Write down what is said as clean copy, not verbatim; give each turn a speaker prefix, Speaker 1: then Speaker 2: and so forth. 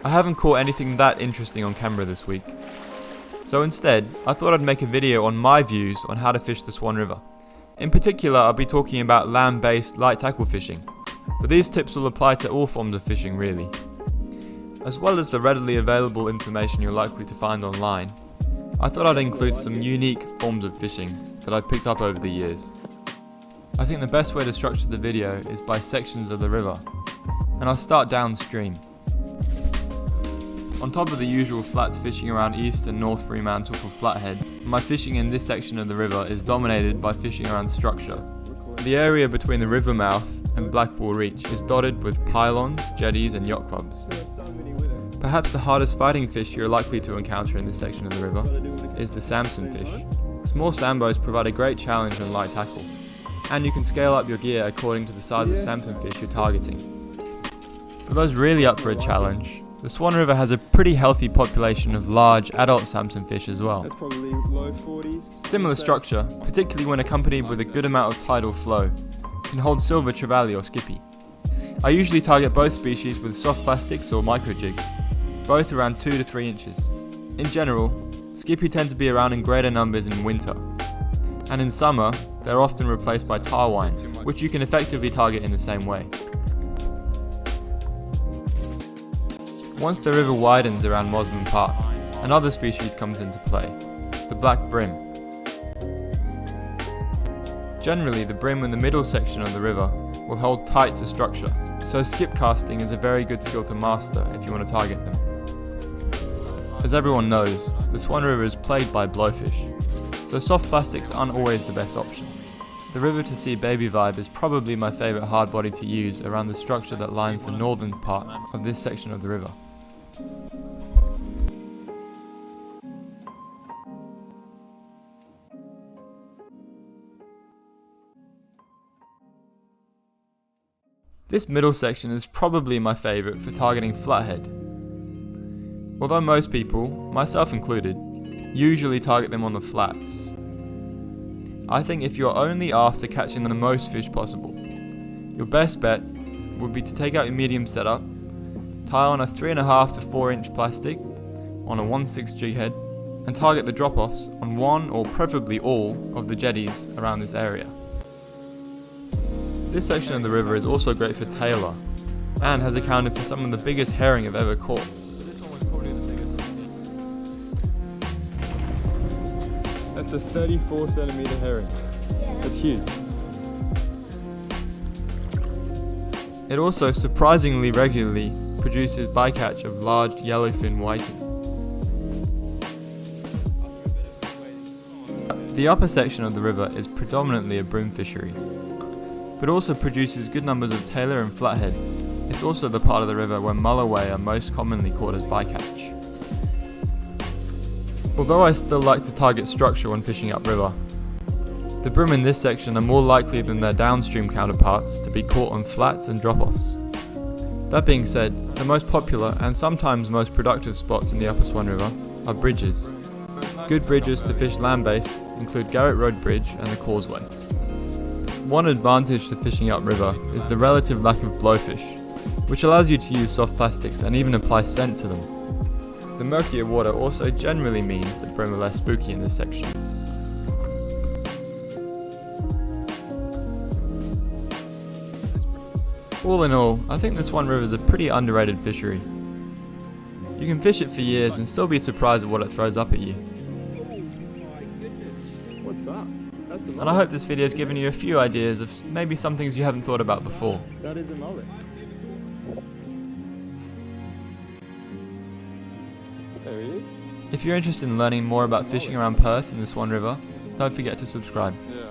Speaker 1: I haven't caught anything that interesting on camera this week. So instead, I thought I'd make a video on my views on how to fish the Swan River. In particular, I'll be talking about land-based light tackle fishing, but these tips will apply to all forms of fishing really. As well as the readily available information you're likely to find online, I thought I'd include some unique forms of fishing that I've picked up over the years. I think the best way to structure the video is by sections of the river, and I'll start downstream. On top of the usual flats fishing around East and North Fremantle for flathead, my fishing in this section of the river is dominated by fishing around structure. The area between the river mouth and Blackwall Reach is dotted with pylons, jetties and yacht clubs. Perhaps the hardest fighting fish you're likely to encounter in this section of the river is the samson fish. Small sambos provide a great challenge on light tackle, and you can scale up your gear according to the size of samson fish you're targeting. For those really up for a challenge, the Swan River has a pretty healthy population of large adult samson fish as well.
Speaker 2: That's probably low 40s.
Speaker 1: Similar structure, particularly when accompanied with a good amount of tidal flow, can hold silver trevally or skippy. I usually target both species with soft plastics or micro jigs, both around 2 to 3 inches. In general, skippy tend to be around in greater numbers in winter, and in summer they're often replaced by tarwine, which you can effectively target in the same way. Once the river widens around Mosman Park, another species comes into play, the black bream. Generally, the bream in the middle section of the river will hold tight to structure, so skip casting is a very good skill to master if you want to target them. As everyone knows, the Swan River is plagued by blowfish, so soft plastics aren't always the best option. The River to Sea Baby Vibe is probably my favourite hard body to use around the structure that lines the northern part of this section of the river. This middle section is probably my favourite for targeting flathead. Although most people, myself included, usually target them on the flats. I think if you're only after catching the most fish possible, your best bet would be to take out your medium setup, tie on a 3.5 to 4 inch plastic on a 1/6 jig head, and target the drop-offs on one or preferably all of the jetties around this area. This section of the river is also great for tailor, and has accounted for some of the biggest herring I've ever caught. But this one was probably the biggest I've seen.
Speaker 2: That's a 34 centimeter herring. That's huge.
Speaker 1: It also surprisingly regularly produces bycatch of large yellowfin whiting. The upper section of the river is predominantly a bream fishery, but also produces good numbers of tailor and flathead. It's also the part of the river where mulloway are most commonly caught as bycatch. Although I still like to target structure when fishing upriver, the bream in this section are more likely than their downstream counterparts to be caught on flats and drop-offs. That being said, the most popular and sometimes most productive spots in the upper Swan River are bridges. Good bridges to fish land-based include Garrett Road Bridge and the Causeway. One advantage to fishing upriver is the relative lack of blowfish, which allows you to use soft plastics and even apply scent to them. The murkier water also generally means that bream are less spooky in this section. All in all, I think the Swan River is a pretty underrated fishery. You can fish it for years and still be surprised at what it throws up at you.
Speaker 2: What's that? That's a mullet.
Speaker 1: And I hope this video has given you a few ideas of maybe some things you haven't thought about before.
Speaker 2: That is a mullet. There he is.
Speaker 1: If you're interested in learning more about fishing around Perth and the Swan River, don't forget to subscribe.
Speaker 2: Yeah.